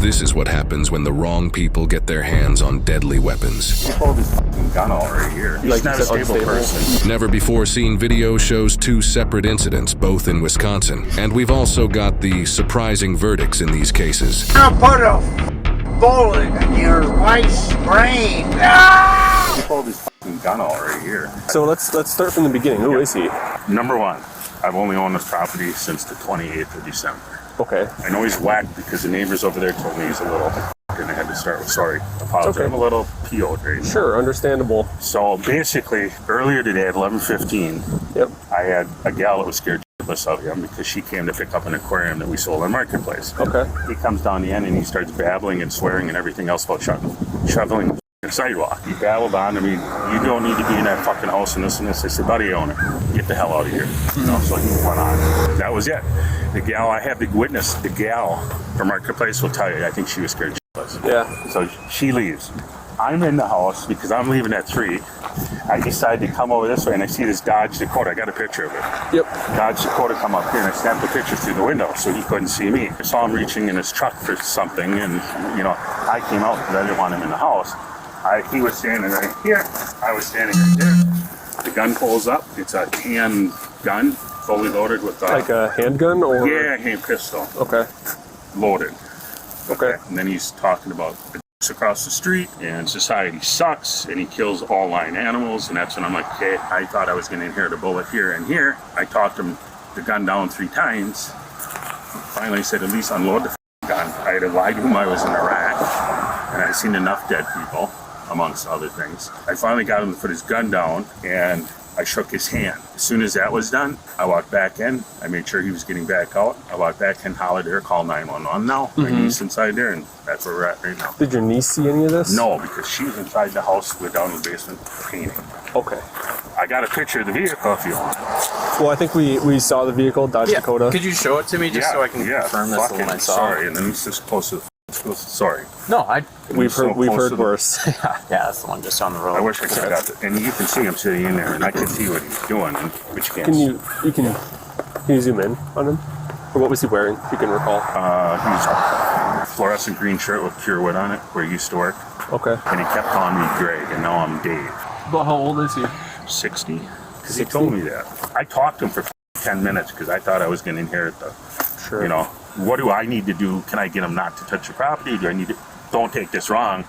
This is what happens when the wrong people get their hands on deadly weapons. He pulled his fucking gun out right here. He's not a stable person. Never before seen video shows two separate incidents, both in Wisconsin. And we've also got the surprising verdicts in these cases. I'll put a bullet in your wife's brain. Ah! He pulled his fucking gun out right here. So let's start from the beginning. Who is he? Number one, I've only owned this property since the 28th of December. Okay. I know he's whacked because the neighbors over there told me he's a little, and I had to start with sorry. Apologize. Okay. I'm a little PO'd right now. Sure, understandable. So basically, earlier today at 11:15, Yep. I had a gal that was scared shitless of him because she came to pick up an aquarium that we sold on Marketplace. Okay. He comes down the end and he starts babbling and swearing and everything else about shoveling the sidewalk. He babbled on to me, you don't need to be in that fucking house and this and this. I said, buddy, own it. Get the hell out of here. You know, so he went on. That was it. The gal, I have the witness, the gal from Marketplace will tell you, I think she was scared shitless. Yeah. So she leaves. I'm in the house because I'm leaving at 3. I decide to come over this way and I see this Dodge Dakota. I got a picture of it. Yep. Dodge Dakota come up here and I snapped the picture through the window so he couldn't see me. I saw him reaching in his truck for something and, you know, I came out because I didn't want him in the house. He was standing right here. I was standing right there. The gun pulls up. It's a hand gun, fully loaded with Like a handgun or? Yeah, hand pistol. Okay. Loaded. Okay. And then he's talking about the across the street and society sucks and he kills all line animals, and that's when I'm like, okay, I thought I was going to inherit a bullet here and here. I talked him the gun down 3 times. Finally said, at least unload the gun. I had lied to him I was in Iraq and I'd seen enough dead people, amongst other things. I finally got him to put his gun down and I shook his hand. As soon as that was done, I walked back in. I made sure he was getting back out. I walked back in, hollered at her, called 911 now. My niece inside there, and that's where we're at right now. Did your niece see any of this? No, because she was inside the house, we're down in the basement painting. Okay. I got a picture of the vehicle if you want. Well, I think we saw the vehicle, Dodge Dakota. Could you show it to me just so I can confirm that's the one I saw? Sorry, and then it's just close to sorry. No, we've heard worse. yeah, that's the one just on the road. I wish I could have got it. And you can see him sitting in there, and I can see what he's doing, but you can't. Can you zoom in on him? Or what was he wearing, if you can recall? He's fluorescent green shirt with Pure Wood on it, where he used to work. Okay. And he kept calling me Greg, and now I'm Dave. But how old is he? 60. Because he told me that. I talked to him for 10 minutes because I thought I was going to inherit the. Sure. You know, what do I need to do? Can I get him not to touch the property? Do I need to? Don't take this wrong.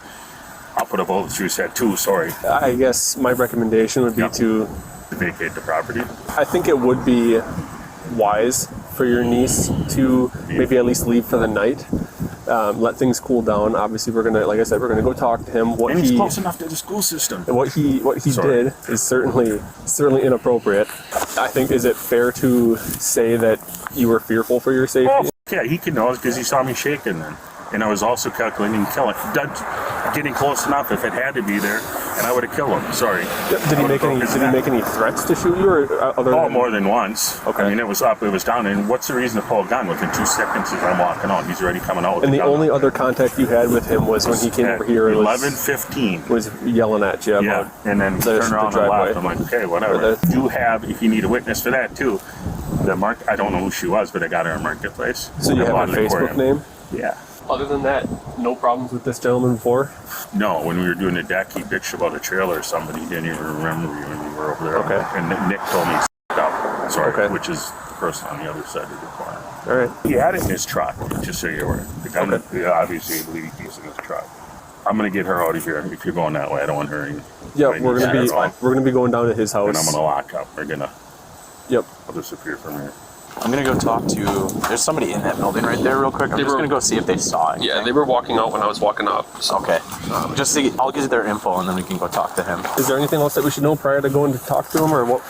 I'll put a bullet through his head too. Sorry. I guess my recommendation would be to vacate the property. I think it would be wise for your niece to maybe at least leave for the night. Let things cool down. Obviously, we're gonna, like I said, we're gonna go talk to him. And he's close enough to the school system. And what he did is certainly inappropriate. I think, is it fair to say that you were fearful for your safety? Oh, yeah, he can know because he saw me shaking then. And I was also calculating killing, getting close enough if it had to be there, and I would have killed him. Sorry. Did he make any threats to shoot you, or more than once? Okay. I mean, it was up, it was down, and what's the reason to pull a gun within 2 seconds as I'm walking out? He's already coming out. And the only other contact you had with him was when he came over here and 11:15 was yelling at you. Yeah, and then turn around and left. I'm like, okay, whatever. You have, if you need a witness for that too, I don't know who she was, but I got her on Marketplace. So you have a Facebook name? Yeah. Other than that, no problems with this gentleman before? No, when we were doing the deck, he bitched about a trailer or somebody. He didn't even remember you when we were over there. Okay. And Nick told me out. Sorry, okay. Which is the person on the other side of the corner. All right. He had it in his truck, just so you're aware. The gun, obviously, I believe he's in his truck. I'm gonna get her out of here. If you're going that way, I don't want her. Yeah, we're gonna be going down to his house. And I'm gonna lock up. We're gonna. Yep. I'll disappear from here. I'm gonna go talk to. There's somebody in that building right there, real quick. I'm just gonna go see if they saw anything. Yeah, they were walking out when I was walking up. So. Okay. Just see. I'll get their info and then we can go talk to him. Is there anything else that we should know prior to going to talk to him, or what?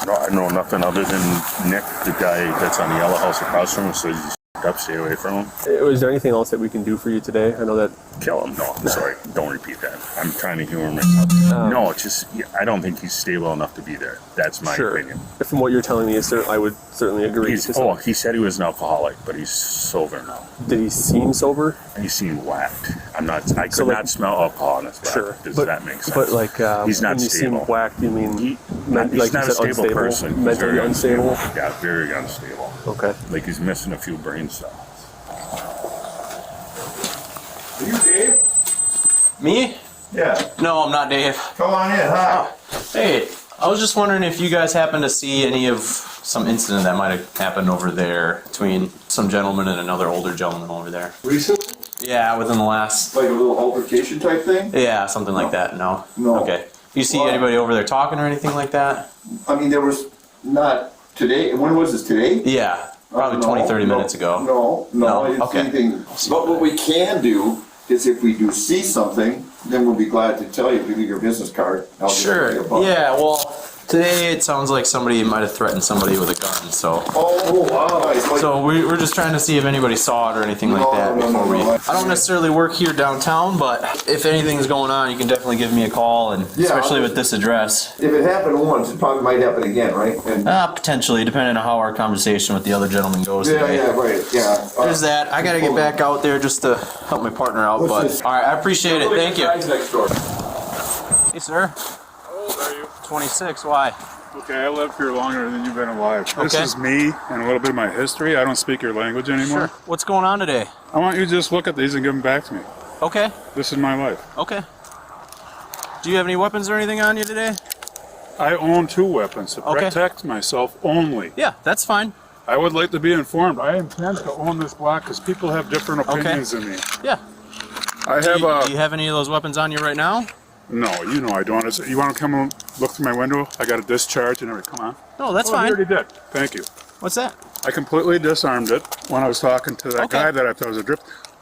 No, I know nothing other than Nick, the guy that's on the yellow house across from us, so he's up, stay away from him. Is there anything else that we can do for you today? I know that. Kill him. No, sorry. Don't repeat that. I'm trying to humor myself. No, it's just, I don't think he's stable enough to be there. That's my opinion. From what you're telling me, I would certainly agree. He said he was an alcoholic, but he's sober now. Did he seem sober? He seemed whacked. I could not smell alcohol in his breath. Sure. Does that make sense? But like, he's not when you stable. seem whacked, you mean he's like not a stable person. Mentally unstable? Yeah, very unstable. Okay. Like he's missing a few brain cells. Are you Dave? Me? Yeah. No, I'm not Dave. Come on in. Hi. Hey, I was just wondering if you guys happen to see any of some incident that might have happened over there between some gentleman and another older gentleman over there. Recently? Yeah, within the last... Like a little altercation type thing? Yeah, something like that. No? No. Okay. You see anybody over there talking or anything like that? I mean, there was not today. When was this, today? Yeah, probably 20, 30 minutes ago. No, I didn't okay. see anything. But what we can do is if we do see something, then we'll be glad to tell you. Give you your business card. I'll just tell you Sure. about it. Yeah, well, today it sounds like somebody might have threatened somebody with a gun, so... Oh, wow. Nice. Like, So we're just trying to see if anybody saw it or anything like that before we... I don't necessarily work here downtown, but if anything's going on, you can definitely give me a call, and especially with this address. if it happened once, it probably might happen again, right? And, Potentially, depending on how our conversation with the other gentleman goes today. right. Yeah. There's that. I gotta get back out there just to help my partner out, but... Alright, I appreciate it. Thank you. Next door. Hey, sir. How old are you? 26. Why? Okay, I lived here longer than you've been alive. This Okay. is me and a little bit of my history. I don't speak your language anymore. Sure. What's going on today? I want you to just look at these and give them back to me. Okay. This is my life. Okay. Do you have any weapons or anything on you today? I own 2 weapons to Okay. protect myself only. Yeah, that's fine. I would like to be informed. I intend to own this block because people have different opinions than me. Yeah. I Do have you have any of those weapons on you right now? No, you know I don't. You want to come and look through my window? I got a discharge and everything. Come on. No, that's Oh, you fine. already did. Thank you. What's that? I completely disarmed it when I was talking to that Okay. guy that I thought was a drip.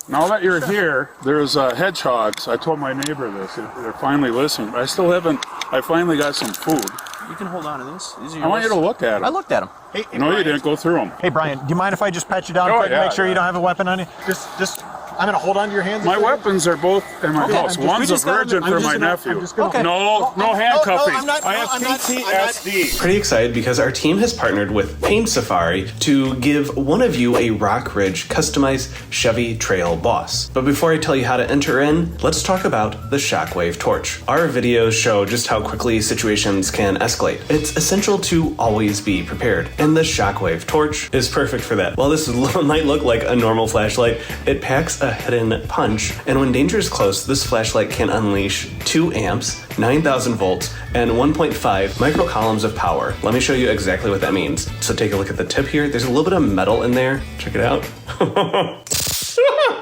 Now that you're here, there's hedgehogs. I told my neighbor this. They're finally listening. I still haven't. I finally got some food. You can hold on to these. These are I want you yours. to look at I them. looked at them. Hey, No, you didn't go through them. Hey, Brian, do you mind if I just pat you down Oh, quick and yeah, make sure yeah. you don't have a weapon on you? Just, I'm gonna hold on to your hands. My weapons are both in my house. we One's a just gotta- virgin I'm for just my gonna- nephew. I'm just gonna- Okay. No handcuffing. I'm not- I no, have I'm not- PTSD. Pretty excited because our team has partnered with Pain Safari to give one of you a Rock Ridge customized Chevy Trail Boss. But before I tell you how to enter in, let's talk about the Shockwave Torch. Our videos show just how quickly situations can escalate. It's essential to always be prepared, and the Shockwave Torch is perfect for that. While this might look like a normal flashlight, it packs a hidden punch, and when danger is close, this flashlight can unleash 2 amps, 9,000 volts, and 1.5 microcolumns of power. Let me show you exactly what that means. So take a look at the tip here. There's a little bit of metal in there. Check it out.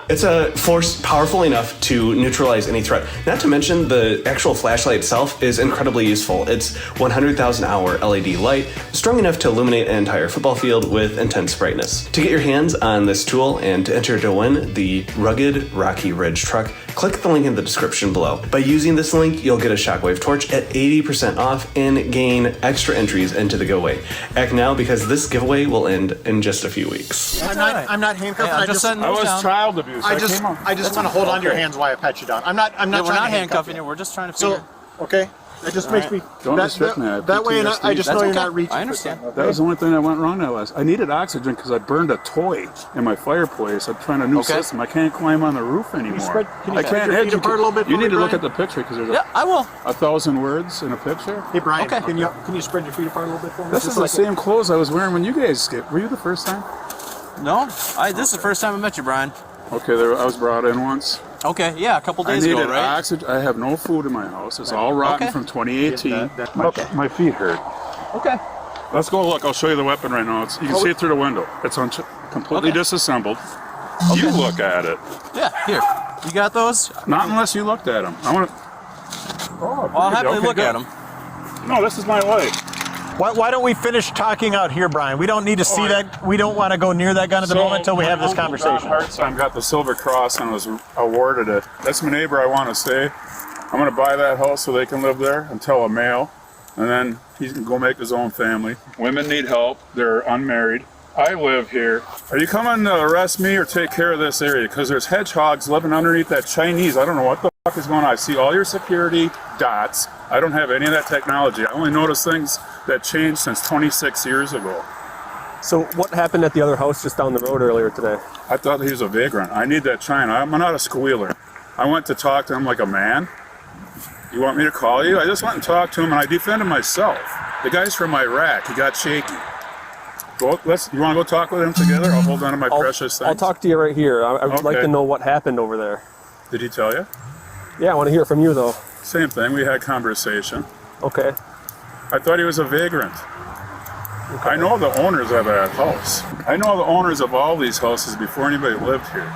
It's a force powerful enough to neutralize any threat. Not to mention the actual flashlight itself is incredibly useful. It's 100,000 hour LED light, strong enough to illuminate an entire football field with intense brightness. To get your hands on this tool and to enter to win the rugged Rocky Ridge truck, click the link in the description below. By using this link, you'll get a Shockwave Torch at 80% off and gain extra entries into the giveaway. Act now because this giveaway will end in just a few weeks. I'm not handcuffed. Yeah, I'm just setting I those was down. child abuse. I just came up. want to hold on to your hands while I pat you down. I'm not Yeah, we're trying not to handcuff handcuffing you. We're just trying to So, figure... okay, that just makes me. Don't that, restrict me. I have That way, PTSD. I just That's know you're okay. not reaching. I understand. That was the only thing that went wrong that last. I needed oxygen because I burned a toy in my fireplace. I'm trying a new Okay. system. I can't climb on the roof anymore. Can you I spread can't your feet apart a little bit You for need me, to look Brian? at the picture because there's Yeah, I will. 1,000 words in a picture. Hey, Brian, Okay. can you spread your feet apart a little bit for me? This is the same clothes I was wearing when you guys escaped. Were you the first time? No, this is the first time I met you, Brian. Okay, I was brought in once. Okay, yeah, a couple I days needed ago, right? oxygen. I have no food in my house. It's all rotten Okay. from 2018. Okay. My feet hurt. Okay. Let's go look. I'll show you the weapon right now. You can see it through the window. It's completely Okay. disassembled. You look at it. Yeah, here. You got those? Not unless you looked at them. I want to. Oh, I'll happily okay, look good. at them. No, this is my life. Why don't we finish talking out here, Brian? We don't need to see that. We don't want to go near that gun at the moment until we have this conversation. Hartstein got the Silver Cross and was awarded it. That's my neighbor. I want to stay. I'm going to buy that house so they can live there until a male, and then he can go make his own family. Women need help. They're unmarried. I live here. Are you coming to arrest me or take care of this area? Because there's hedgehogs living underneath that Chinese. I don't know what the fuck is going on. I see all your security dots. I don't have any of that technology. I only notice things that changed since 26 years ago. So what happened at the other house just down the road earlier today? I thought he was a vagrant. I need that China. I'm not a squealer. I went to talk to him like a man. You want me to call you? I just went and talked to him and I defended myself. The guy's from Iraq. He got shaky. You want to go talk with him together? I'll hold on to my precious things. I'll talk to you right here. I would like Okay. to know what happened over there. Did he tell you? Yeah, I want to hear it from you, though. Same thing. We had conversation. Okay. I thought he was a vagrant. I know the owners of that house. I know the owners of all these houses before anybody lived here.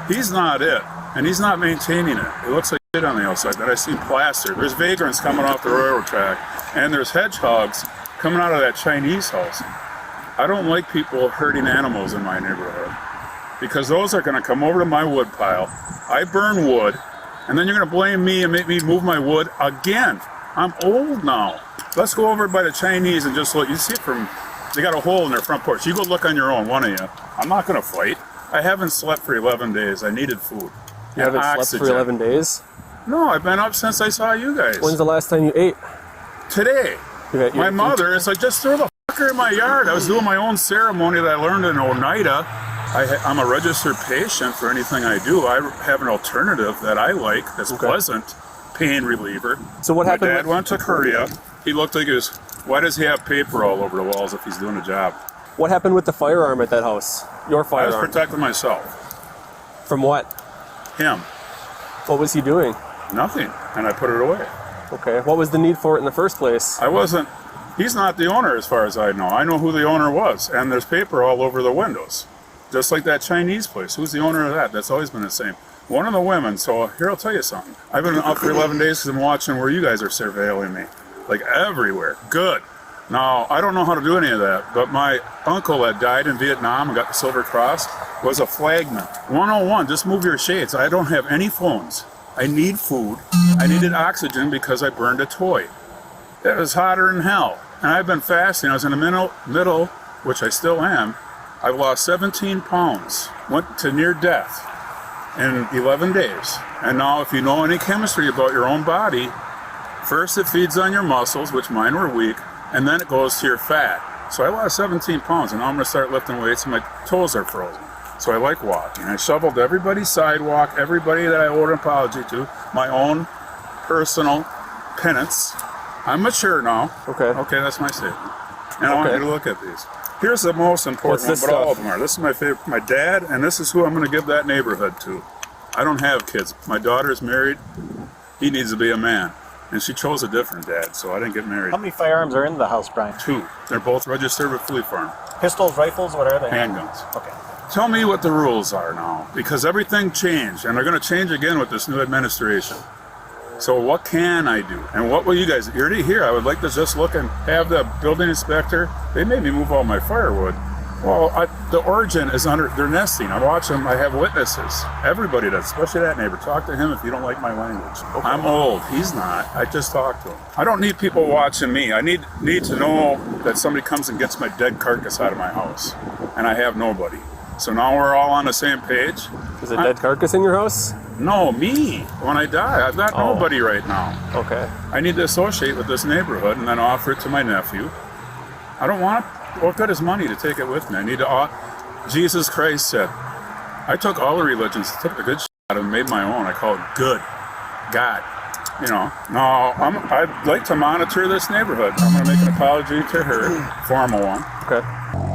He's not it, and he's not maintaining it. It looks like shit on the outside that I seen plastered. There's vagrants coming off the railroad track, and there's hedgehogs coming out of that Chinese house. I don't like people hurting animals in my neighborhood because those are going to come over to my wood pile. I burn wood, and then you're going to blame me and make me move my wood again. I'm old now. Let's go over by the Chinese and just look. You see it from, they got a hole in their front porch. You go look on your own, one of you. I'm not going to fight. I haven't slept for 11 days. I needed food. You haven't slept for 11 days? No, I've been up since I saw you guys. When's the last time you ate? Today. My mother, it's like, just throw the fucker in my yard. I was doing my own ceremony that I learned in Oneida. I'm a registered patient for anything I do. I have an alternative that I like that's pleasant, pain reliever. So what happened? My dad went to Korea. He looked like he was, why does he have paper all over the walls if he's doing a job? What happened with the firearm at that house? Your firearm? I was protecting myself. From what? Him. What was he doing? Nothing. And I put it away. Okay. What was the need for it in the first place? He's not the owner as far as I know. I know who the owner was. And there's paper all over the windows. Just like that Chinese place. Who's the owner of that? That's always been the same. One of the women, so here I'll tell you something. I've been up for 11 days because I'm watching where you guys are surveilling me. Like everywhere. Good. Now, I don't know how to do any of that, but my uncle that died in Vietnam and got the Silver Cross was a flagman. 101, just move your shades. I don't have any phones. I need food. I needed oxygen because I burned a toy. It was hotter than hell. And I've been fasting. I was in the middle, which I still am. I've lost 17 pounds. Went to near death in 11 days. And now if you know any chemistry about your own body, first it feeds on your muscles, which mine were weak, and then it goes to your fat. So I lost 17 pounds, and now I'm going to start lifting weights, and my toes are frozen. So I like walking. I shoveled everybody's sidewalk, everybody that I owed an apology to, my own personal penance. I'm mature now. Okay. Okay, that's my statement. And I want you to look at these. Here's the most important one, but all of them are. This is my favorite, my dad, and this is who I'm going to give that neighborhood to. I don't have kids. My daughter's married. He needs to be a man. And she chose a different dad, so I didn't get married. How many firearms are in the house, Brian? 2. They're both registered with Fleet Farm. Pistols, rifles, what are they? Handguns. Okay. Tell me what the rules are now, because everything changed, and they're going to change again with this new administration. So what can I do? And what will you guys, you're already here, I would like to just look and have the building inspector, they made me move all my firewood. Well, the origin is under, they're nesting. I watch them, I have witnesses. Everybody does, especially that neighbor. Talk to him if you don't like my language. Okay. I'm old, he's not. I just talked to him. I don't need people watching me. I need to know that somebody comes and gets my dead carcass out of my house. And I have nobody. So now we're all on the same page. Is a dead carcass in your house? No, me. When I die, I've got nobody right now. Okay. I need to associate with this neighborhood and then offer it to my nephew. I don't want what good is money to take it with me? I need to. Jesus Christ said, I took all the religions, took the good shit out of them, made my own. I call it good. God. You know. No, I'd like to monitor this neighborhood. I'm going to make an apology to her, formal one. Okay.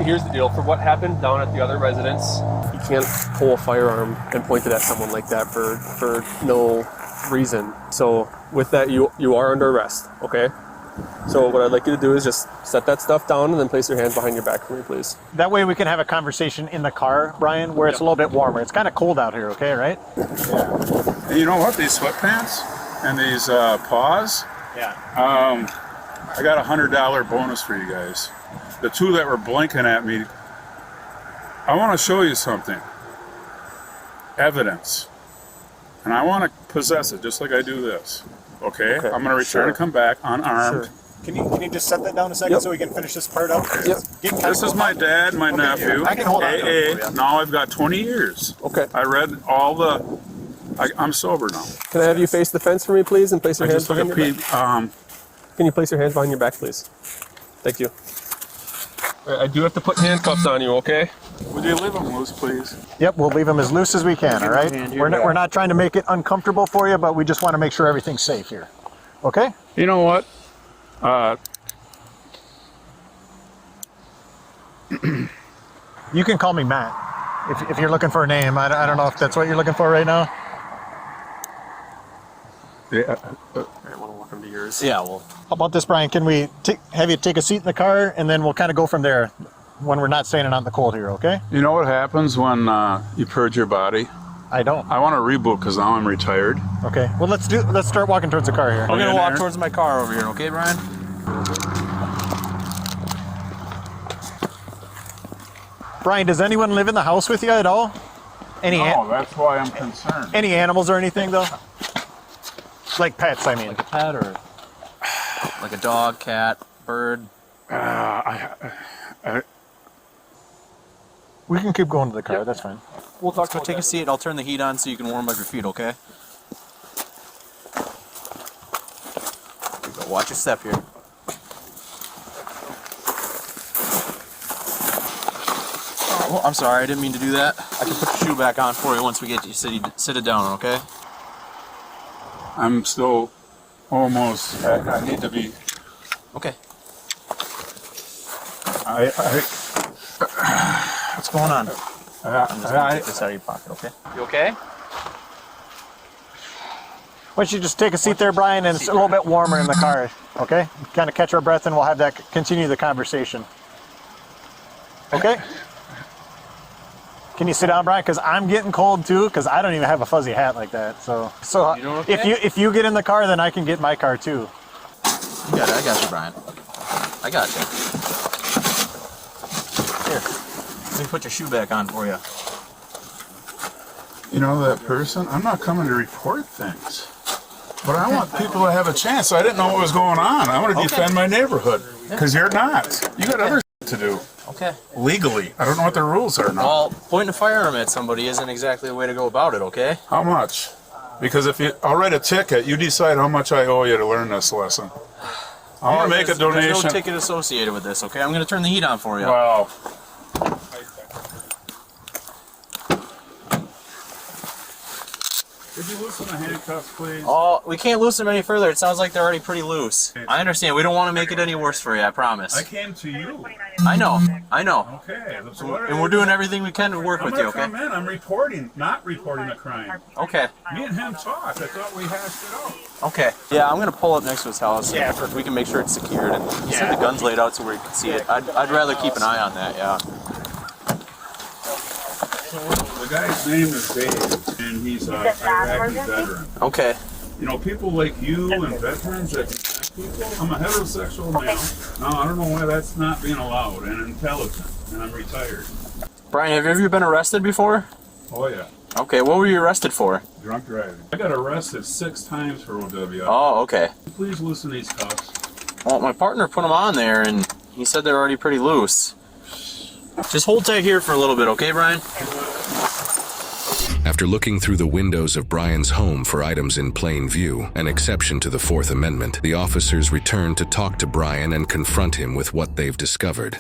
Here's the deal. For what happened down at the other residence, you can't pull a firearm and point it at someone like that for no reason. So with that, you are under arrest. Okay. So what I'd like you to do is just set that stuff down and then place your hands behind your back for me, please. That way we can have a conversation in the car, Brian, where it's a little bit warmer. It's kind of cold out here, okay, right? Yeah. And you know what? These sweatpants and these paws, I got $100 bonus for you guys. The 2 that were blinking at me, I want to show you something. Evidence. And I want to possess it just like I do this. Okay? I'm going to return and come back unarmed. Sure. Can you just set that down a second so we can finish this part up? Yep. This is my dad, my nephew. I can hold on to it for you. Now I've got 20 years. Okay. I read all the... I'm sober now. Can I have you face the fence for me, please, and place your hands behind your back? Can you place your hands behind your back, please? Thank you. I do have to put handcuffs on you, okay? Would you leave them loose, please? Yep, we'll leave them as loose as we can, all right? We're not trying to make it uncomfortable for you, but we just want to make sure everything's safe here. Okay? You know what? You can call me Matt if you're looking for a name. I don't know if that's what you're looking for right now. Yeah. I want to walk him to yours. Yeah, well, How about this, Brian? Can we have you take a seat in the car, and then we'll kind of go from there when we're not standing out in the cold here, okay? You know what happens when you purge your body? I don't. I want to reboot because now I'm retired. Okay. Well, let's start walking towards the car here. I'm gonna in walk there? towards my car over here, okay, Brian? Brian, does anyone live in the house with you at all? Any No, that's why I'm concerned. any animals or anything though? Like pets, I mean. Like a pet or like a dog, cat, bird. We can keep going to the car. That's fine. We'll talk So about take a that. seat. I'll turn the heat on so you can warm up your feet, okay? Here you go. Watch your step here. Oh, I'm sorry. I didn't mean to do that. I can put your shoe back on for you once we get you sit it down, okay? I'm still almost. I need to be. Okay. What's going on? I'm just gonna take this out of your pocket, okay? You okay? Why don't you just take a seat there, Brian, and it's a little bit warmer in the car, okay? Kind of catch our breath, and we'll have that continue the conversation. Okay? Can you sit down, Brian? Because I'm getting cold too. Because I don't even have a fuzzy hat like that. So You doing okay? if you get in the car, then I can get in my car too. You got it. I got you, Brian. I got you. Here. Let me put your shoe back on for you. You know that person? I'm not coming to report things. But I want people to have a chance. So I didn't know what was going on. I want to defend my neighborhood. Because you're not. You got other to do. Okay. Legally. I don't know what the rules are now. Well, pointing a firearm at somebody isn't exactly the way to go about it, okay? How much? Because I'll write a ticket. You decide how much I owe you to learn this lesson. I'm going to make a donation. There's no ticket associated with this, okay? I'm going to turn the heat on for you. Wow. Could you loosen the handcuffs, please? Oh, we can't loosen them any further. It sounds like they're already pretty loose. I understand. We don't want to make it any worse for you, I promise. I came to you. I know. Okay. And we're doing everything we can to work with you, okay? Come in. I'm reporting, not reporting a crime. Okay. Me and him talked. I thought we hashed it out. Okay. Yeah, I'm going to pull up next to his house. Yeah. We can make sure it's secured. And he said the gun's laid out so we can see it. I'd rather keep an eye on that, yeah. The guy's name is Dave, and he's a Iraqi veteran. Okay. You know, people like you and veterans that people, I'm a heterosexual male. Now, I don't know why that's not being allowed, and intelligent, and I'm retired. Brian, have you ever been arrested before? Oh, yeah. Okay, what were you arrested for? Drunk driving. I got arrested 6 times for OWI. Oh, okay. Please loosen these cuffs. Well, my partner put them on there, and he said they're already pretty loose. Just hold tight here for a little bit, okay, Brian? After looking through the windows of Brian's home for items in plain view, an exception to the Fourth Amendment, the officers return to talk to Brian and confront him with what they've discovered.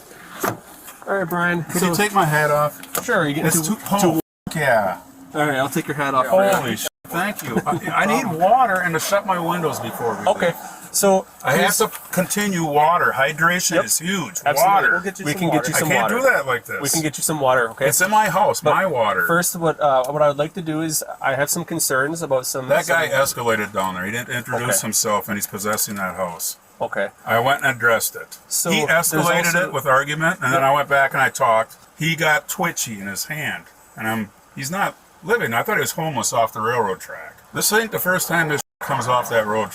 All right, Brian. Could you take my hat off? Sure. You get It's too cold. Yeah. All right, I'll take your hat off. for you. Holy shit. Thank you. I need water and to shut my windows before we Okay. leave. So I have to continue water. Hydration is huge. Absolutely. Water. We'll get you some water. I can't do that like this. We can get you some water, okay? It's in my house, my water. First, what I would like to do is I have some concerns about some. That guy escalated down there. He didn't introduce Okay. himself, and he's possessing that house. Okay. I went and addressed it. So He there's escalated also- it with argument, and then I went back and I talked. He got twitchy in his hand, and he's not living. I thought he was homeless off the railroad track. This ain't the first time this comes off that road.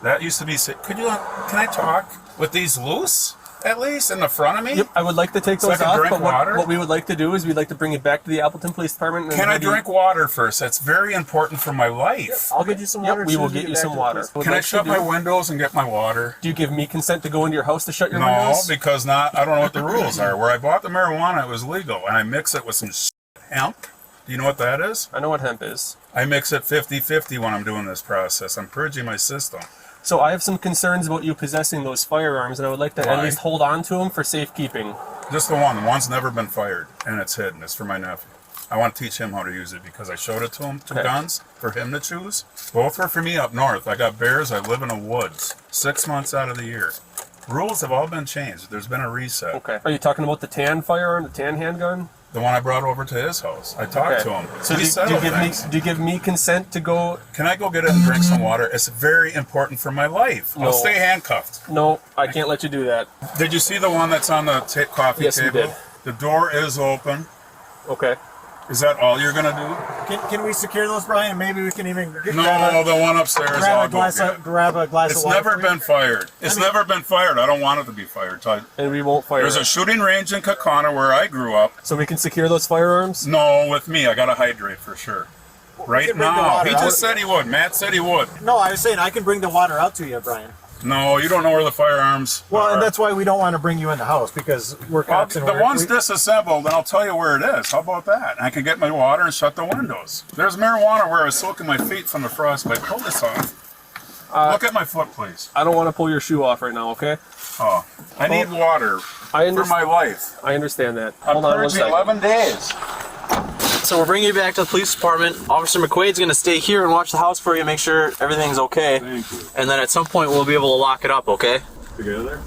That used to be. Can I talk with these loose at least in the front of me? Yep, I would like to take So those I can off, drink but water? what we would like to do is we'd like to bring it back to the Appleton Police Department. And Can I have you- drink water first? That's very important for my life. I'll get you some water. We will get you some water. Can I shut my windows and get my water? Do you give me consent to go into your house to shut your No, windows? because I don't know what the rules are. Where I bought the marijuana, it was legal, and I mix it with some hemp. Do you know what that is? I know what hemp is. I mix it 50-50 when I'm doing this process. I'm purging my system. So I have some concerns about you possessing those firearms, and I would like to Why? at least hold on to them for safekeeping. Just the one. The one's never been fired, and it's hidden. It's for my nephew. I want to teach him how to use it because I showed it to him, 2 Okay. guns for him to choose. Both were for me up north. I got bears. I live in the woods 6 months out of the year. Rules have all been changed. There's been a reset. Okay. Are you talking about the tan firearm, the tan handgun? The one I brought over to his house. I talked to him. So He settled things. do you give me consent to go? Can I go get it and drink some water? It's very important for my life. No. I'll stay handcuffed. No, I can't let you do that. Did you see the one that's on the coffee Yes, we table? did. The door is open. Okay. Is that all you're gonna do? Can we secure those, Brian? Maybe we can even No, the one upstairs. I'll go get. grab a glass It's of water. never for you. been fired. It's never been fired. I don't want it to be fired. And we won't fire There's it. a shooting range in Kakana where I grew up. So we can secure those firearms? No, with me, I gotta hydrate for sure. Right can bring the now, water he out. just said he would. Matt said he would. No, I was saying I can bring the water out to you, Brian. No, you don't know where the firearms Well, are. and that's why we don't want to bring you in the house because we're Well, cops. And the we're, one's disassembled, and I'll tell you where it is. How about that? I can get my water and shut the windows. There's marijuana where I was soaking my feet from the frostbite. Pull this off. Look at my foot, please. I don't want to pull your shoe off right now, okay? Oh, I need water I for my life. I understand that. I'm Hold on one purging second. 11 days. So we're bringing you back to the police department. Officer McQuaid's going to stay here and watch the house for you, make sure everything's okay. Thank you. And then at some point we'll be able to lock it up, okay? Together?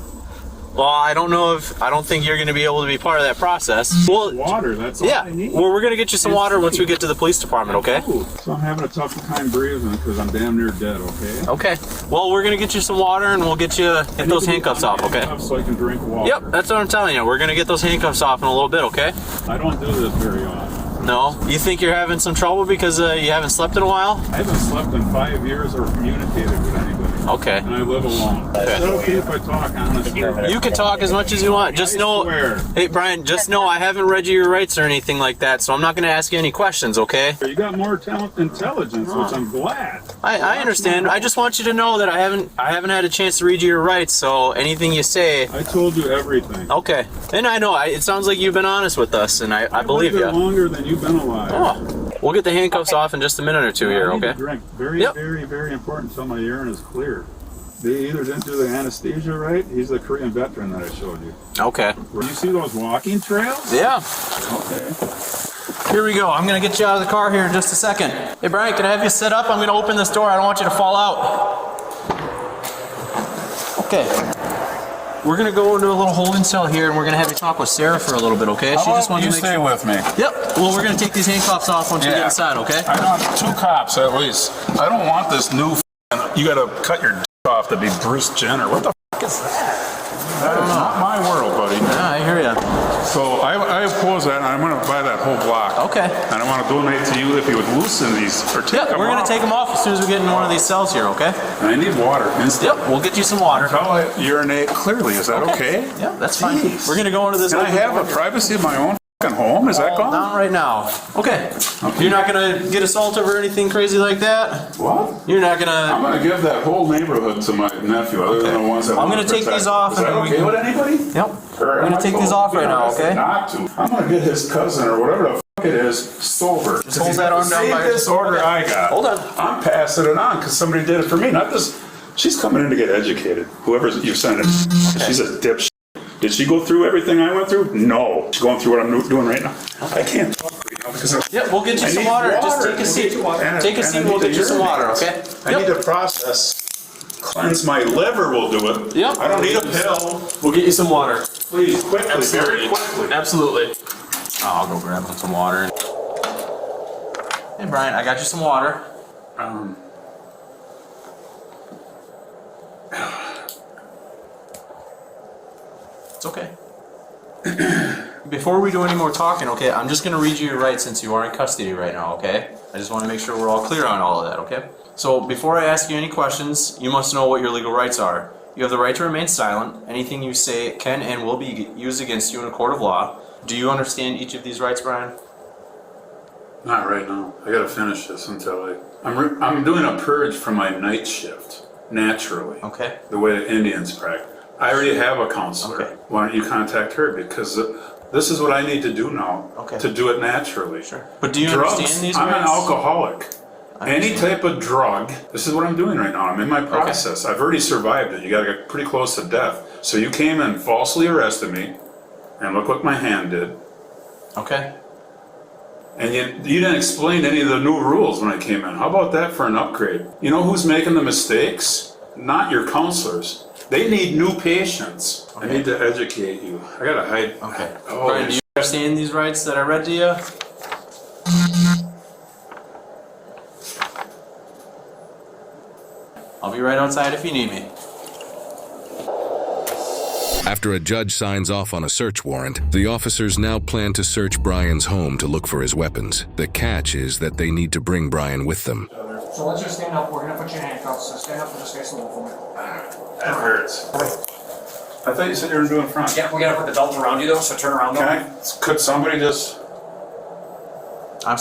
Well, I don't think you're going to be able to be part of that process. Well, Water, that's all yeah. I need. Well, we're going to get you some water once we get to the police department, okay? Ooh, so I'm having a tough time breathing because I'm damn near dead, okay? Okay. Well, we're going to get you some water and we'll get those handcuffs off, okay? So I can drink water. Yep, that's what I'm telling you. We're going to get those handcuffs off in a little bit, okay? I don't do this very often. No? You think you're having some trouble because you haven't slept in a while? I haven't slept in 5 years or communicated with anybody. Okay. And I live alone. Is that okay if I talk honestly? You can talk as much as you want. Just know, swear. hey Brian, just know I haven't read you your rights or anything like that, so I'm not going to ask you any questions, okay? You got more intelligence, which I'm glad. I understand. I just want you to know that I haven't had a chance to read you your rights, so anything you say. I told you everything. Okay. And I know it sounds like you've been honest with us, and I believe I've you. been longer than you've been alive. Oh, we'll get the handcuffs off in just a minute or two here, I need okay? to drink. Very, Yep. very, very important until my urine is clear. They either didn't do the anesthesia right. He's the Korean veteran that I showed you. Okay. Where you see those walking trails? Yeah. Okay. Here we go. I'm going to get you out of the car here in just a second. Hey, Brian, can I have you sit up? I'm going to open this door. I don't want you to fall out. Okay. We're going to go into a little holding cell here, and we're going to have you talk with Sarah for a little bit, okay? How about you stay with me? Yep. Well, we're going to take these handcuffs off once we get inside, okay? I want 2 cops at least. I don't want this new you got to cut your off to be Bruce Jenner. What the is that? That is not my world, buddy. Yeah, I hear you. So I oppose that, and I'm going to buy that whole block. Okay. And I want to donate to you if you would loosen these or take Yep, them we're going off. to take them off as soon as we get into one of these cells here, okay? And I need water instantly. Yep, we'll get you some water. Until I urinate clearly. Is that okay? Yeah, that's fine. Jeez. We're going to go into this. Can I have a privacy of my own f***ing home? Is that gone? Not right now. Okay. You're not going to get assaulted or anything crazy like that? What? You're not going to... I'm going to give that whole neighborhood to my nephew, other than the ones that I'm want gonna take protect. these off Is that and then we okay can- with anybody? Yep. We're going to take these off right now, okay? Not to. I'm going to get his cousin or whatever the f*** it is sober. Just hold that arm down Same by your- disorder I got. Hold on. I'm passing it on because somebody did it for me. Not this. She's coming in to get educated. Whoever you sent it. She's a dipshit. Did she go through everything I went through? No. She's going through what I'm doing right now. I can't talk right now because Yep, we'll get you some water. Just take a seat. Take a seat, we'll get you some water, okay? I need to process. Cleanse my liver will do it. Yep. I don't need a pill. We'll get you some water. Please, quickly, very Absolutely. Absolutely. I'll go grab some water. Hey, Brian, I got you some water. It's okay. Before we do any more talking, okay, I'm just going to read you your rights since you are in custody right now, okay? I just want to make sure we're all clear on all of that, okay? So before I ask you any questions, you must know what your legal rights are. You have the right to remain silent. Anything you say can and will be used against you in a court of law. Do you understand each of these rights, Brian? Not right now. I gotta finish this until I'm doing a purge from my night shift, naturally. Okay. The way the Indians practice. I already have a counselor. Okay. Why don't you contact her? Because this is what I need to do now. Okay. To do it naturally. Sure. But do you Drugs, understand these I'm rights? an alcoholic. Any type of drug, this is what I'm doing right now. I'm in my process. I've already survived it. You gotta get pretty close to death. So you came and falsely arrested me, and look what my hand did. Okay. And you didn't explain any of the new rules when I came in. How about that for an upgrade? You know who's making the mistakes? Not your counselors. They need new patients. I need to educate you. I gotta hide. Okay. Oh, Brian, do you Understand these rights that I read to you? I'll be right outside if you need me. After a judge signs off on a search warrant, the officers now plan to search Brian's home to look for his weapons. The catch is that they need to bring Brian with them. So let's just stand up. We're gonna put you in handcuffs. So stand up and just face the wall for me. That hurts. I thought you said you were doing front. Yeah, we gotta put the belt around you though. So turn around. Could somebody just?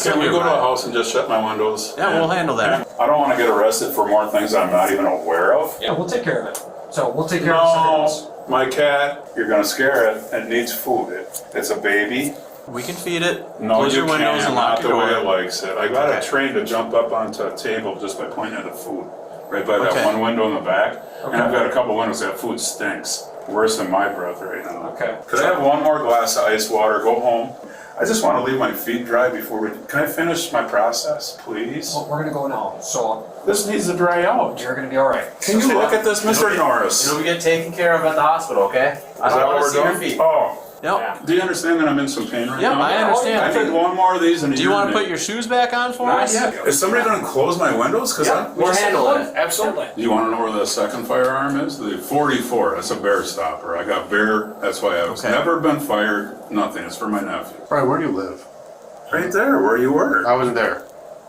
Can we go to a house and just shut my windows? Yeah, we'll handle that. I don't want to get arrested for more things I'm not even aware of. Yeah, we'll take care of it. So we'll take care of this. My cat, you're gonna scare it. It needs food. It's a baby. We can feed it. No, Close you your windows can't. and lock Not the your way it door. likes it. I got it trained to jump up onto a table just by pointing at the food, right by that Okay. one window in the back. And I've got a couple windows that food stinks. Worse than my breath right now. Okay. Could I have one more glass of ice water? Go home. I just want to leave my feet dry before we. Can I finish my process, please? Well, we're gonna go now. So This needs to dry out. you're gonna be all right. Can you look at this, Mr. Norris? It'll get taken care of at the hospital, okay? I Is don't that want what to we're see your doing? feet. Oh, Yep. do you understand that I'm in some pain right Yep, now? I understand. I need one more of these and Do you want to put your shoes back on for Not us? yet. Is somebody going to close my windows? Because We're handling it. Absolutely. Do you want to know where the second firearm is? The 44. That's a bear stopper. I got bear. That's why I was Okay. never been fired. Nothing. It's for my nephew. Brian, where do you live? Right there, where you were. I wasn't there.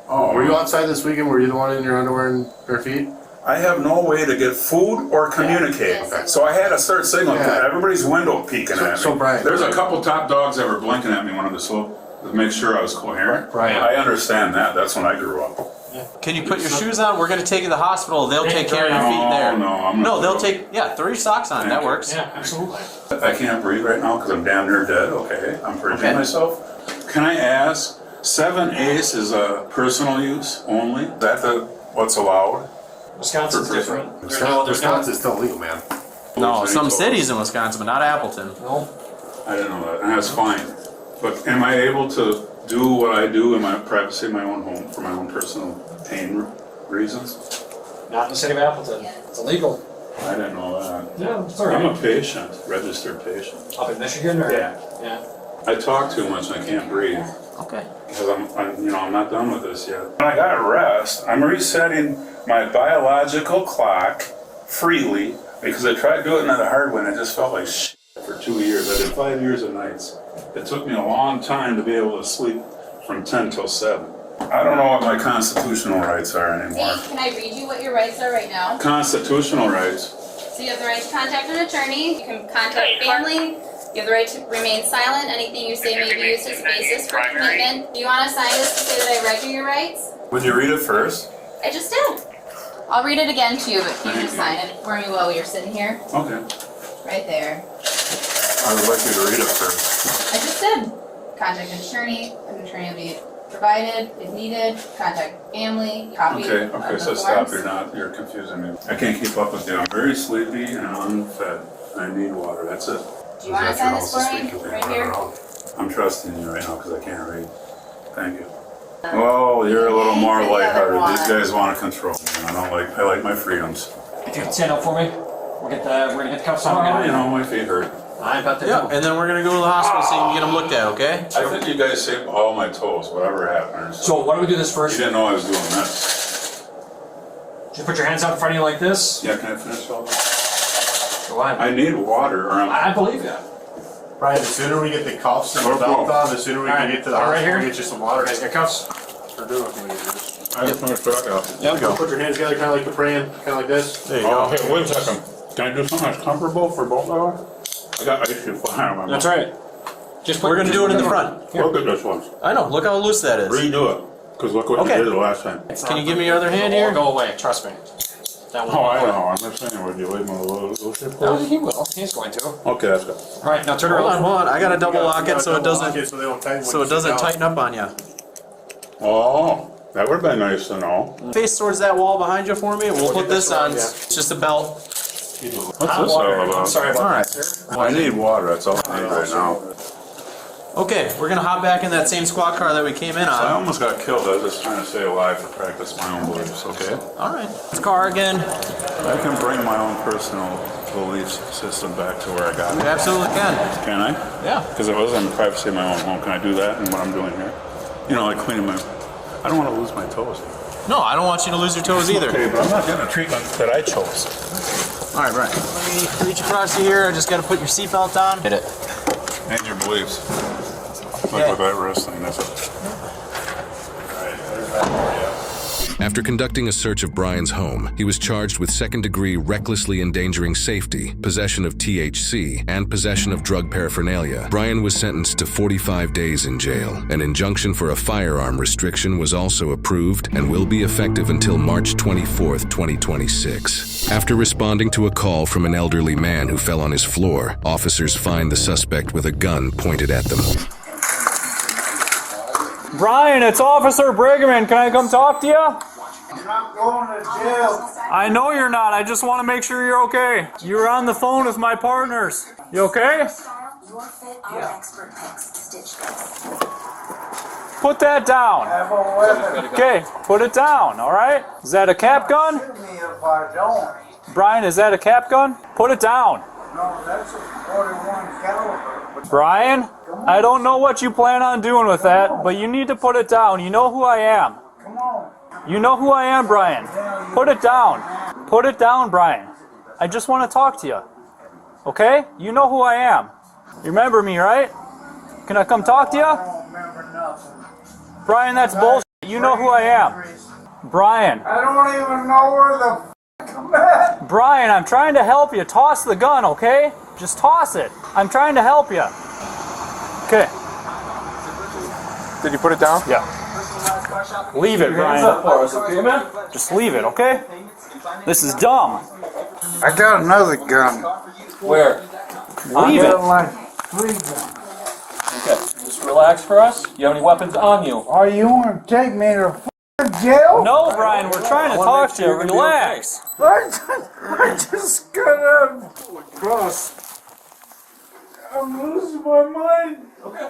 Oh, Were you outside this weekend? Were you the one in your underwear and bare feet? I have no way to get food or communicate. Okay. So I had to start signaling. Yeah. Everybody's window peeking at me. So, Brian- There's a couple top dogs that were blinking at me when I was slow to make sure I was coherent. Brian. I understand that. That's when I grew up. Can you put your shoes on? We're going to take you to the hospital. They'll take care of your feet there. No, I'm not. No, they'll take, throw your socks on. That works. Yeah, absolutely. I can't breathe right now because I'm damn near dead. Okay, I'm purging Okay. myself. Can I ask? 7/8 is a personal use only. Is that what's allowed? Wisconsin's different. There's no. Wisconsin's still legal, man. No, some Told cities in Wisconsin, but not Appleton. No. I didn't know that, and that's fine. But am I able to do what I do in my privacy of my own home for my own personal pain reasons? Not in the city of Appleton. It's illegal. I didn't know that. Yeah, it's all I'm right. a patient, registered patient. Up in Michigan, or Yeah. yeah. I talk too much and I can't breathe. Okay. Because I'm not done with this yet. When I got rest, I'm resetting my biological clock freely because I tried doing it the hard way and I just felt like shit for 2 years. I did 5 years of nights. It took me a long time to be able to sleep from 10 till 7. I don't know what my constitutional rights are anymore. Can I read you what your rights are right now? Constitutional rights. So you have the right to contact an attorney, you can contact family, you have the right to remain silent, anything you say may be used as a basis for commitment. Do you want to sign this to say that I read you your rights? Would you read it first? I just did. I'll read it again to you, but can you just sign it for me while you're sitting here? Okay. Right there. I would like you to read it first. I just did. Contact an attorney will be provided if needed, contact family, copy Okay, of okay, the so stop. forms. You're confusing me. I can't keep up with you. I'm very sleepy and unfed. I need water. That's it. Do you want to sign this for me, right here? I'm trusting you right now because I can't read. Thank you. Well, you're a little more lighthearted. These guys want to control me. I like my freedoms. If you can stand up for me, we're gonna get the cuffs on. Oh, you know, my feet hurt. I bet they Yeah, do. and then we're going to go to the hospital so you can get them looked at, okay? I think you guys saved all my toes, whatever happened. So why don't we do this You first? didn't know I was doing this. Just put your hands out in front of you like this. Yeah, can I finish all this? Go on. I need water or I'm... I believe you. Brian, the sooner we get the cuffs and the belt on, the sooner we can get to the Right hospital here. and get you some water. You guys got cuffs? Or do it when you do this. I just want to truck out. Yeah, go. Put your hands together, kind of like you're praying, kind of like this. There you Oh, go. hey, wait a second. Can I do something that's comfortable for both of us? I got ice cream flying on my mouth. That's right. Just put, We're going to do it in the front. Look at this one. I know. Look how loose that is. Redo it. Because look what Okay. you did the last time. Can you give me your other hand here? Go away. Trust me. That Oh, I know. I'm just saying, would you leave him a little shit No, for he will. He's going to. Okay, that's good. All right, now turn Hold around. on. I got to double lock it so it doesn't So they don't tighten when you sit down. tighten up on you. Oh, that would have been nice to know. Face towards that wall behind you for me. We'll put this on. Yeah. It's just a belt. What's this Hot all water. I'm about? sorry about All right. that, sir. I need water. That's all I need right now. Okay, we're going to hop back in that same squad car that we came in I on. almost got killed. I was just trying to stay alive to practice my own beliefs, okay? All right. This car again. I can bring my own personal belief system back to where I got You it. absolutely can. Can I? Yeah. Because it was in the privacy of my own home. Can I do that in what I'm doing here? You know, like cleaning my... I don't want to lose my toes. No, I don't want you to lose your toes either. Okay, but I'm not getting the treatment that I chose. All right, Brian. Let me reach across you here. I just got to put your seatbelt on. Hit it. And your beliefs. Like with that wrist thing, that's it. After conducting a search of Brian's home, he was charged with second-degree recklessly endangering safety, possession of THC, and possession of drug paraphernalia. Brian was sentenced to 45 days in jail. An injunction for a firearm restriction was also approved and will be effective until March 24, 2026. After responding to a call from an elderly man who fell on his floor, officers find the suspect with a gun pointed at them. Brian, it's Officer Brigham. Can I come talk to you? You're not going to jail. I know you're not. I just want to make sure you're okay. You were on the phone with my partners. You okay? Put that down. Have a weapon. Okay, put it down, all right? Is that a cap gun? Shoot me if I don't. Brian, is that a cap gun? Put it down. No, that's a 41 caliber. Brian, I don't know what you plan on doing with that, but you need to put it down. You know who I am. Come on. You know who I am, Brian. Put it down. Put it down, Brian. I just want to talk to you. Okay? You know who I am. You remember me, right? Can I come talk to you? I don't remember nothing. Brian, that's bullshit. You know who I am. Brian. I don't even know where the I'm at. Brian, I'm trying to help you. Toss the gun, okay? Just toss it. I'm trying to help you. Okay. Did you put it down? Yeah. Leave it, Brian. Just leave it, okay? This is dumb. I got another gun. Where? Leave I it. got like 3 guns. Okay. Just relax for us. You have any weapons on you? Are you want to take me to jail? No, Brian. We're trying to talk to you. Relax. I just got across. I'm losing my mind. Okay.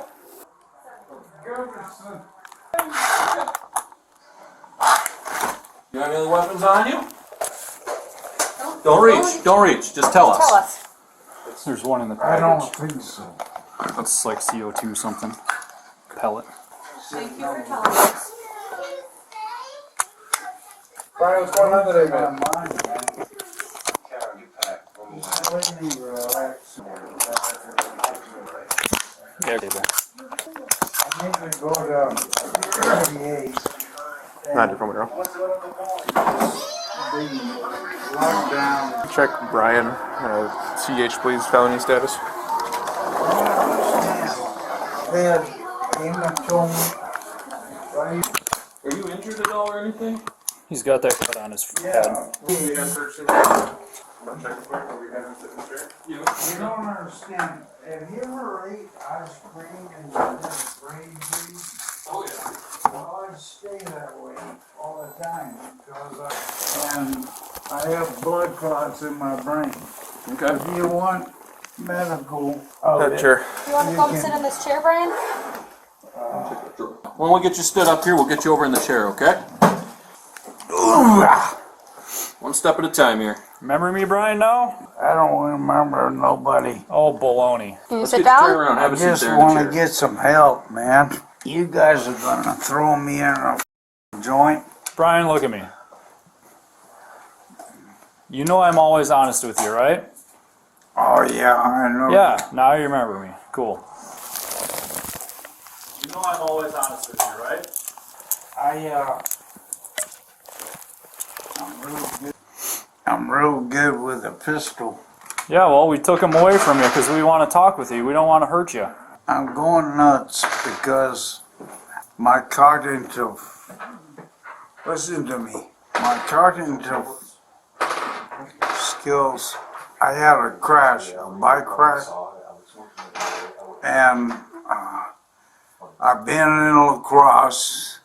You have any weapons on you? Don't reach. Don't reach. Just tell us. Tell us. There's one in the I package. don't think so. That's like CO2 something. Pellet. Thank you for telling us. Brian, what's going on today, man? Let me relax. Yeah, okay, man. I need to go to 38. Not different girl. Lockdown. Check Brian. CH, please. Felony status. They came and told me. Are you injured at all or anything? He's got that cut on his head. You don't understand. Have you ever ate ice cream and you didn't brain freeze? Oh yeah. Well, I stay that way all the time because I have blood clots in my brain. Okay. If you want medical, Sure. You want to come sit in this chair, Brian? When we get you stood up here, we'll get you over in the chair, okay? One step at a time here. Remember me, Brian, now? I don't remember nobody. Oh, baloney. Can you Let's sit get you turned down? around. Have I a seat just there in the want to chair. get some help, man. You guys are gonna throw me in a joint. Brian, look at me. You know I'm always honest with you, right? Oh yeah, I know. Yeah, now you remember me. Cool. You know I'm always honest with you, right? I'm real good with a pistol. Yeah, well, we took him away from you because we want to talk with you. We don't want to hurt you. I'm going nuts because my cognitive. Listen to me. My cognitive skills. I had a crash, a bike crash, and I've been in lacrosse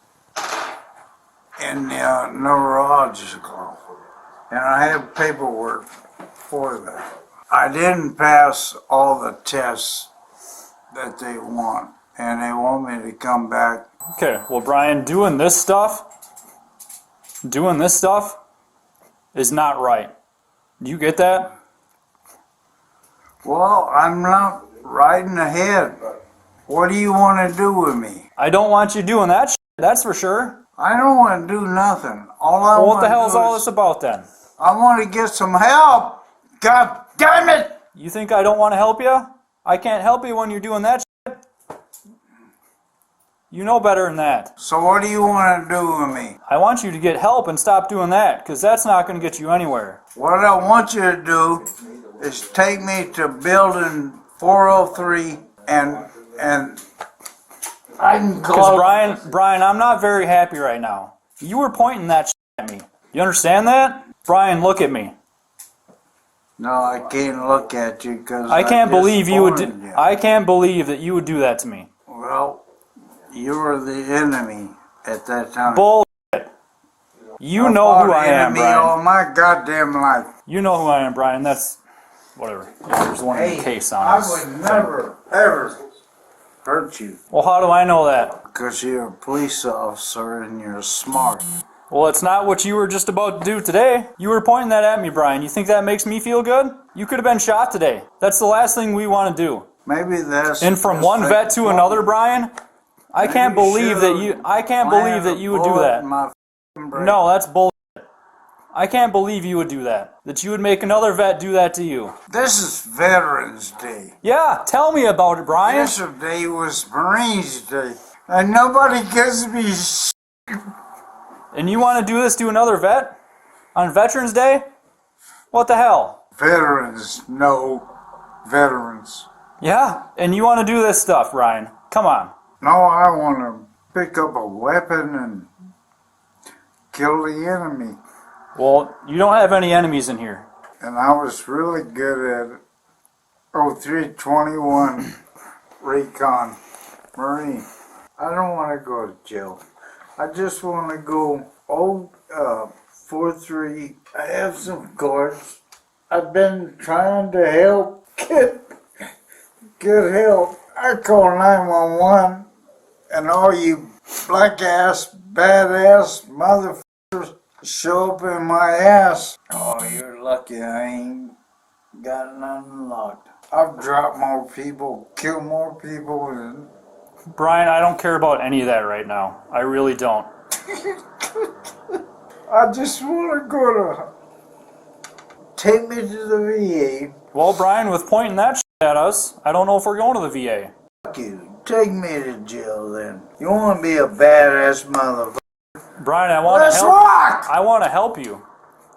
in the neurological, and I have paperwork for that. I didn't pass all the tests that they want, and they want me to come back. Okay, well, Brian, doing this stuff is not right. Do you get that? Well, I'm not riding ahead. What do you want to do with me? I don't want you doing that shit, that's for sure. I don't want to do nothing. Well, what the hell is all this about then? I want to get some help. God damn it! You think I don't want to help you? I can't help you when you're doing that shit. You know better than that. So what do you want to do with me? I want you to get help and stop doing that, because that's not going to get you anywhere. What I want you to do is take me to building 403 and I can Because Brian, I'm not very happy right now. You were pointing that shit at me. You understand that? Brian, look at me. No, I can't look at you because I can't believe you would. I can't believe that you would do that to me. Well, you were the enemy at that time. Bullshit. You know who I am, Brian. All my goddamn life. You know who I am, Brian. That's whatever. There's one in the case on us. I would never, ever hurt you. Well, how do I know that? Because you're a police officer and you're smart. Well, it's not what you were just about to do today. You were pointing that at me, Brian. You think that makes me feel good? You could have been shot today. That's the last thing we want to do. Maybe that's. And from one vet to another, Brian, I can't believe that you. I can't believe that you would do that. No, that's bullshit. I can't believe you would do that. That you would make another vet do that to you. This is Veterans Day. Yeah, tell me about it, Brian. Yesterday was Marines Day. And nobody gives me shit. And you want to do this to another vet? On Veterans Day? What the hell? Veterans know veterans. Yeah, and you want to do this stuff, Brian. Come on. No, I want to pick up a weapon and kill the enemy. Well, you don't have any enemies in here. And I was really good at 0321 Recon Marine. I don't want to go to jail. I just want to go 43. I have some cards. I've been trying to help get help. I call 911 and all you black ass, badass motherfuckers show up in my ass. Oh, you're lucky I ain't got nothing locked. I've dropped more people, killed more people than... Brian, I don't care about any of that right now. I really don't. I just want to go to... Take me to the VA. Well, Brian, with pointing that shit at us, I don't know if we're going to the VA. Fuck you. Take me to jail then. You want to be a badass motherfucker? Brian, I want to help. Rock! I want to help you,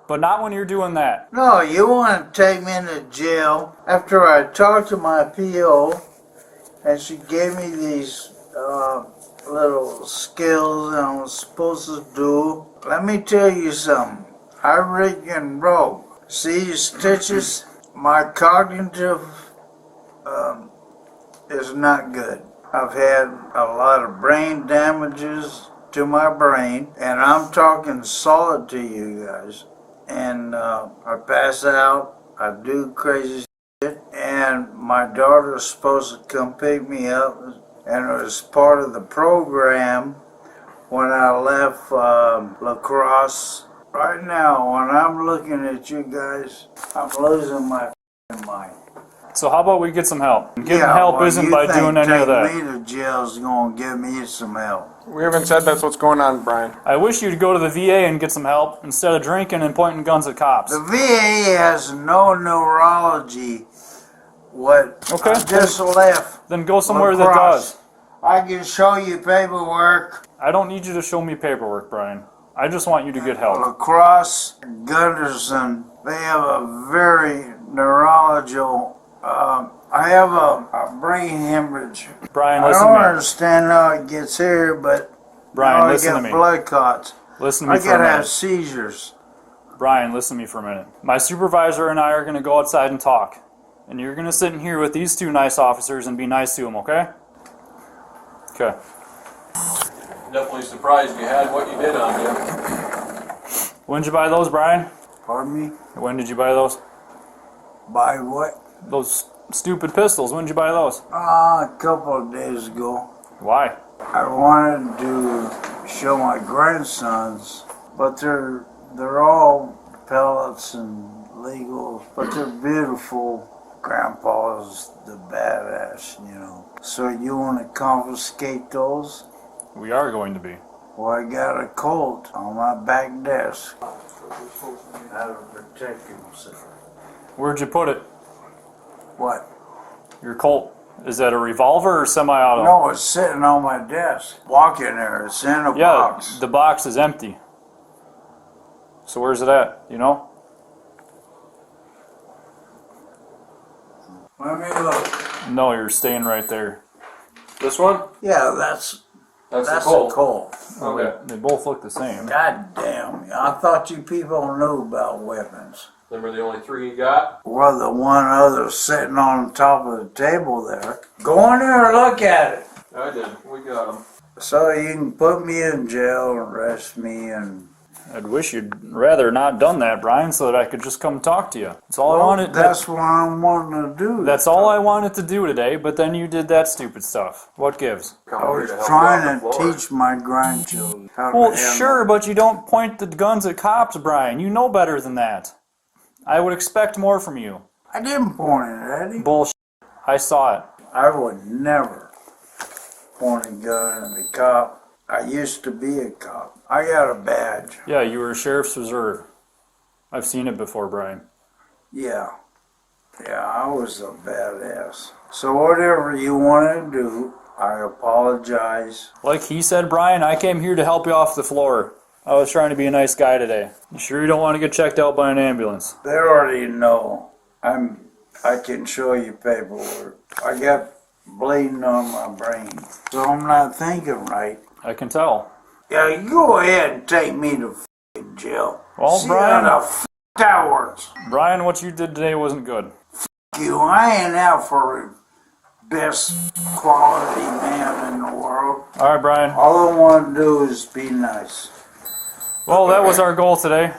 but not when you're doing that. No, you want to take me to jail after I talked to my PO and she gave me these little skills I was supposed to do. Let me tell you something. I rigged and broke. See these stitches? My cognitive is not good. I've had a lot of brain damages to my brain, and I'm talking solid to you guys. And I pass out, I do crazy shit, and my daughter's supposed to come pick me up, and it was part of the program when I left lacrosse. Right now, when I'm looking at you guys, I'm losing my mind. So how about we get some help? Getting help isn't by doing any of that. Me to jail is going to give me some help. We haven't said that's what's going on, Brian. I wish you'd go to the VA and get some help instead of drinking and pointing guns at cops. The VA has no neurology. What? Okay. I just left. Then go somewhere that does. I can show you paperwork. I don't need you to show me paperwork, Brian. I just want you to get help. Lacrosse, Gunderson, they have a very neurological. I have a brain hemorrhage. Brian, listen I to don't me. understand how it gets here, but Brian, I listen get to me. blood clots. Listen to me I for a gotta minute. have seizures. Brian, listen to me for a minute. My supervisor and I are going to go outside and talk. And you're going to sit in here with these two nice officers and be nice to them, okay? Okay. Definitely surprised you had what you did on you. When did you buy those, Brian? Pardon me? When did you buy those? Buy what? Those stupid pistols. When did you buy those? A couple of days ago. Why? I wanted to show my grandsons, but they're all pellets and legal, but they're beautiful. Grandpa's the badass, you know. So you want to confiscate those? We are going to be. Well, I got a Colt on my back desk. How to protect himself. Where'd you put it? What? Your Colt. Is that a revolver or semi-auto? No, it's sitting on my desk. Walk in there. It's in a box. The box is empty. So where's it at? You know? Let me look. No, you're staying right there. This one? Yeah, that's That's a Colt. Okay. They both look the same. God damn. I thought you people knew about weapons. Them are the only 3 you got? Well, the one other sitting on top of the table there. Go in there and look at it. I did. We got them. So you can put me in jail and arrest me and... I'd wish you'd rather not done that, Brian, so that I could just come talk to you. That's all I wanted. That's what I'm wanting to do. That's all I wanted to do today, but then you did that stupid stuff. What gives? I was trying to teach my grandchildren how to Well, handle. sure, but you don't point the guns at cops, Brian. You know better than that. I would expect more from you. I didn't point it at him. Bullshit. I saw it. I would never point a gun at a cop. I used to be a cop. I got a badge. Yeah, you were a sheriff's reserve. I've seen it before, Brian. Yeah. Yeah, I was a badass. So whatever you want to do, I apologize. Like he said, Brian, I came here to help you off the floor. I was trying to be a nice guy today. You sure you don't want to get checked out by an ambulance? They already know. I can show you paperwork. I got bleeding on my brain, so I'm not thinking right. I can tell. Yeah, you go ahead and take me to f***ing jail. Well, See Brian, how the f*** that works. Brian, what you did today wasn't good. You, I ain't out for the best quality man in the world. All right, Brian. All I want to do is be nice. Well, that was our goal today,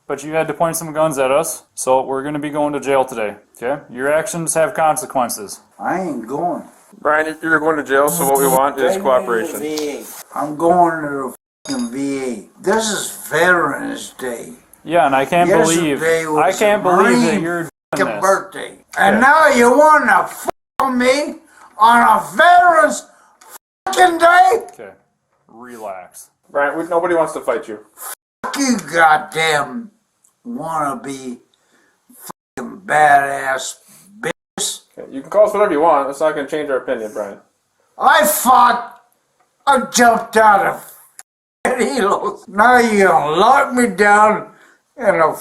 but you had to point some guns at us, so we're going to be going to jail today, okay? Your actions have consequences. I ain't going. Brian, you're going to jail, so what we want is Take me to cooperation. the VA. I'm going to the f***ing VA. This is Veterans Day. Yeah, and I can't believe that you're doing this. Birthday. And now you want to f*** me on a Veterans f***ing Day? Okay, relax. Brian, nobody wants to fight you. F*** you goddamn wannabe f***ing badass bitch. Okay, you can call us whatever you want. That's not going to change our opinion, Brian. I jumped out of helos. Now you're gonna lock me down in a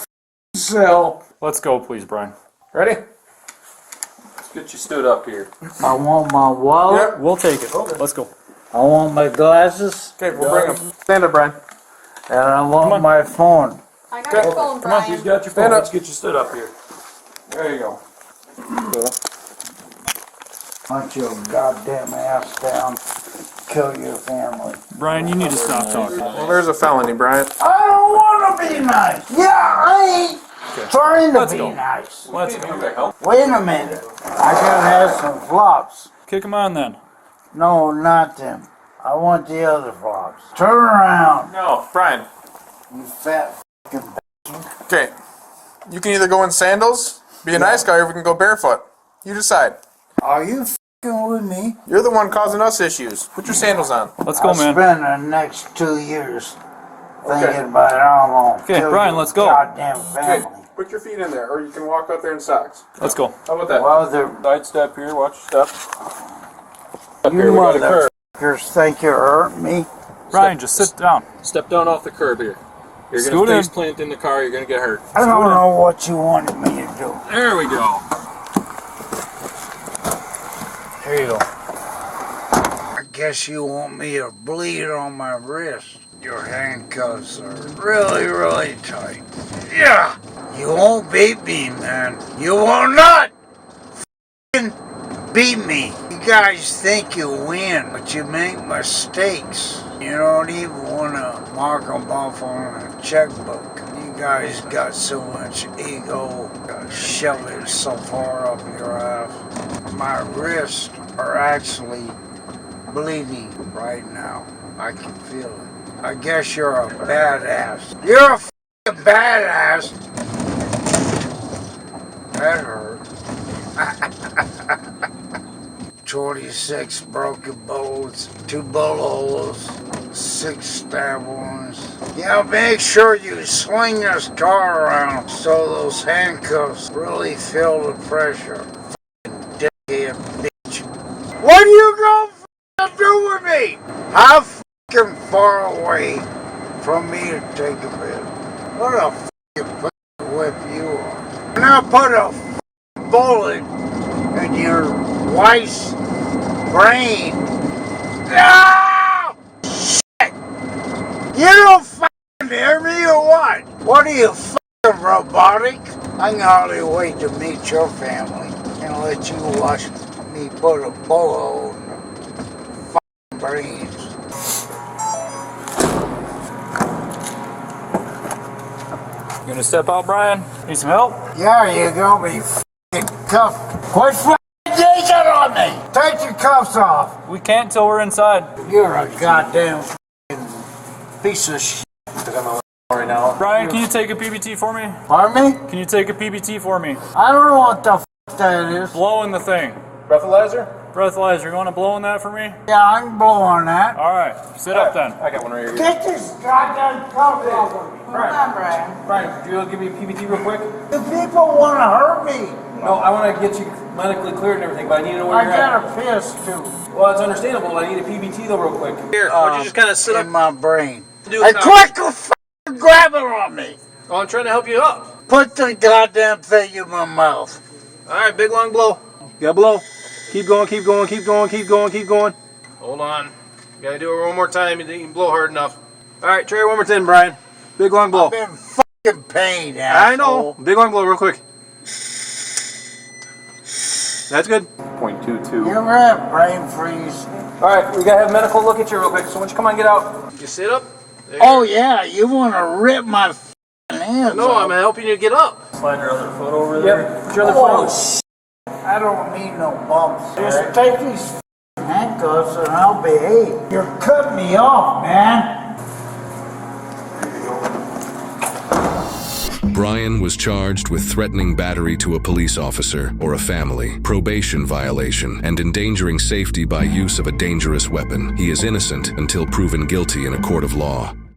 cell. Let's go, please, Brian. Ready? Let's get you stood up here. I want my wallet. Yep, we'll take it. Okay. Let's go. I want my glasses. Okay, we'll bring them. Stand up, Brian. And I want my phone. I got your phone, Brian. He's got your phone. Stand up. Let's get you stood up here. There you go. Cool. Hunt your goddamn ass down. Kill your family. Brian, you need to stop talking. Well, there's a felony, Brian. I don't want to be nice. Yeah, I ain't trying to be nice. Let's go. Wait a minute. I gotta have some flops. Kick him on then. No, not them. I want the other flops. Turn around, No, Brian. you fat f***ing Okay. You can either go in sandals, be a nice guy, or we can go barefoot. You decide. Are you f***ing with me? You're the one causing us issues. Put your sandals on. Let's go, man. I'll spend the next 2 years thinking about how I'm gonna Okay, kill Brian, your let's go. goddamn Okay, family. put your feet in there, or you can walk out there in socks. Let's go. How about that? Well, the Side step here, watch your step. Up you here, we got a curb. motherfuckers think you hurt me. Brian, just sit down. Step down off the curb here. You're Scoot going to in. face plant in the car, you're going to get hurt. I don't know what you wanted me to do. There we go. Here you go. I guess you want me to bleed on my wrist. Your handcuffs are really, really tight. Yeah! You won't beat me, man. You will not f***ing beat me. You guys think you win, but you make mistakes. You don't even want to mark them off on a checkbook. You guys got so much ego, shove it so far up your ass. My wrists are actually bleeding right now. I can feel it. I guess you're a badass. You're a f***ing badass. That hurt. 26 broken bones, 2 bullet holes, 6 stab wounds. Yeah, make sure you swing this car around so those handcuffs really feel the pressure. F***ing dickhead bitch. What are you gonna do with me? How f***ing far away from me to take a bit? What a f***ing whip you are. And I'll put a f***ing bullet in your wife's brain. No! Shit! You don't f***ing hear me or what? What are you, f***ing robotic? I can hardly wait to meet your family and let you watch me put a bullet hole in their f***ing brains. You gonna step out, Brian? Need some help? Yeah, you gonna be f***ing cuffed. Quit f***ing digging on me! Take your cuffs off! We can't till we're inside. You're a goddamn f***ing piece of shit. Right now. Brian, can you take a PBT for me? Pardon me? Can you take a PBT for me? I don't know what the f*** that is. Blow in the thing. Breathalyzer? Breathalyzer, you want to blow in that for me? Yeah, I can blow on that. All right, sit up then. I got one right here. Get this goddamn cuff off of me. Hold on, Brian. Brian, could you give me a PBT real quick? The people want to hurt me. No, I want to get you medically cleared and everything, but I need to know where I you're at. got a piss too. Well, it's understandable. I need a PBT though, real quick. Here, why don't you just kind of sit in up? my brain. Do And it. quit f***ing grabbing on me. Oh, I'm trying to help you up. Put the goddamn thing in my mouth. All right, big long blow. You gotta blow. Keep going, keep going, keep going, keep going, keep going. Hold on. You gotta do it one more time. You can blow hard enough. All right, try it one more time, Brian. Big long blow. I've been fucking paid, I know. asshole. Big long blow, real quick. That's good. 0.22. You ever have brain freeze? All right, we gotta have medical look at you real quick. So why don't you come on, get out? You sit up. There Oh yeah, you want to rip my f***ing hands No, off. I'm helping you get up. Slide your other foot over there. Yep. Put your other Oh, foot shit. I don't need no bumps. Just take these f***ing handcuffs and I'll behave. You're cutting me off, man. Brian was charged with threatening battery to a police officer or a family, probation violation, and endangering safety by use of a dangerous weapon. He is innocent until proven guilty in a court of law.